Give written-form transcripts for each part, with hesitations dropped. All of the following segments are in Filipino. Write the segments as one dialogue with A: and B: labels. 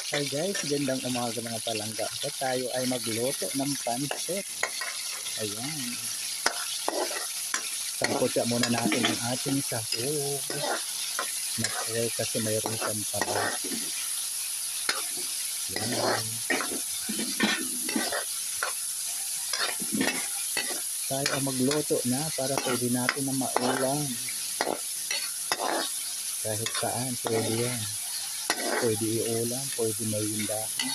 A: Hi guys, gandang umaga mga palangga. At tayo ay magluto ng pancit. Ayan. Sangkotya muna natin ang ating sahog. Mag-try kasi mayroon siyang taba. Ayan. Tayo ay magluto na para pwede natin na maulam. Kahit saan, pwede yan. Pwede iulam, pwede mayindahan.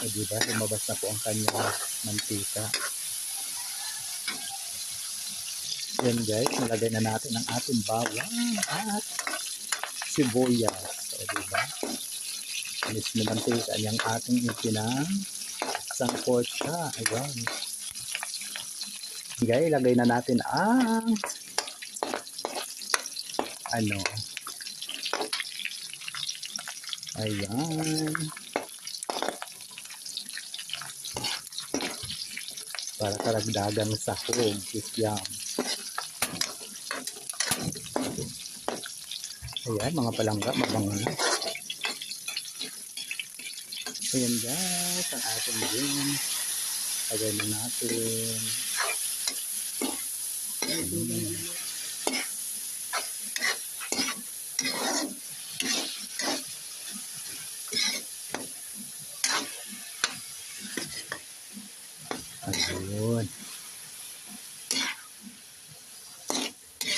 A: O diba, lumabas na po ang kanyang mantika. Yan guys, nalagay na natin ang ating bawang at sibuyas. O diba, alis na mantika yung ating ipinang sangkotya. Ayan. Guys, lagay na natin ang ayan, para karagdagang sahog. Yum. Ayan mga palangga, mabango na. Ayan guys, ang ating din. Lagay na natin.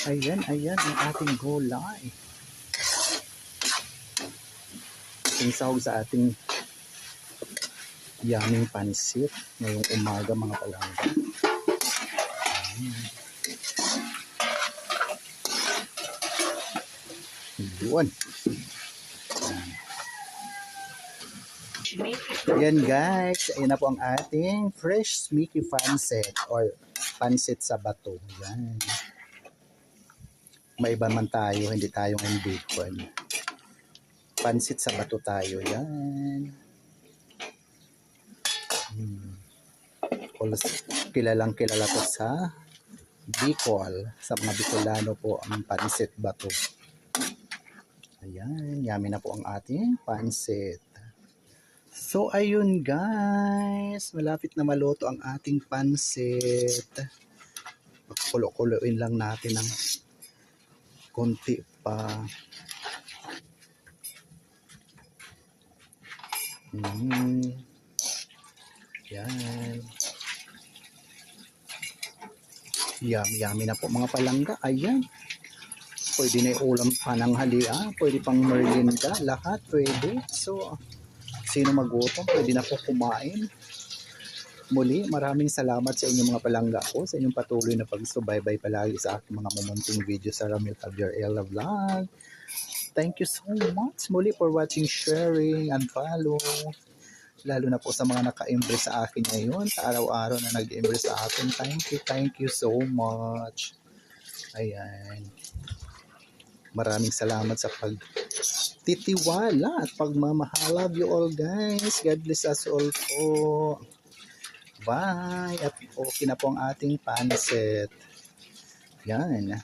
A: Ayun. Ayan ang ating gulay. Ating sahog sa ating yuming pansit ngayong umaga mga palangga. Ayun. Ayan guys, ayan na po ang ating fresh smoky pancit or pancit sa bato. Ayan. Maiba man tayo, hindi tayo ng bacon. Pancit sa bato tayo. Ayan. Kilalang kilala po sa Bicol. Sa mga Bicolano po ang pancit bato. Ayan, yummy na po ang ating pancit. So, ayun guys, malapit na maluto ang ating pancit. Kulo-kuloin lang natin ng konti pa. Yan. Yummy na po mga palangga. Ayan. Pwede na ulam pa ng halia. Pwede pang merienda. Lahat pwede. So, sino magutom, pwede na po kumain. Muli, maraming salamat sa inyong mga palangga ko, sa inyong patuloy na pagsubaybay palagi sa aking mga mumunting video sa Ramil Javier Ella Vlog. Thank you so much muli for watching, sharing, and follow. Lalo na po sa mga naka-impress sa akin ngayon, sa araw-araw na nag-impress sa akin. Thank you so much. Ayan. Maraming salamat sa pagtitiwala at pagmamahal. Love you all guys. God bless us all po. Bye. At okay na po ang ating pancit. Yan.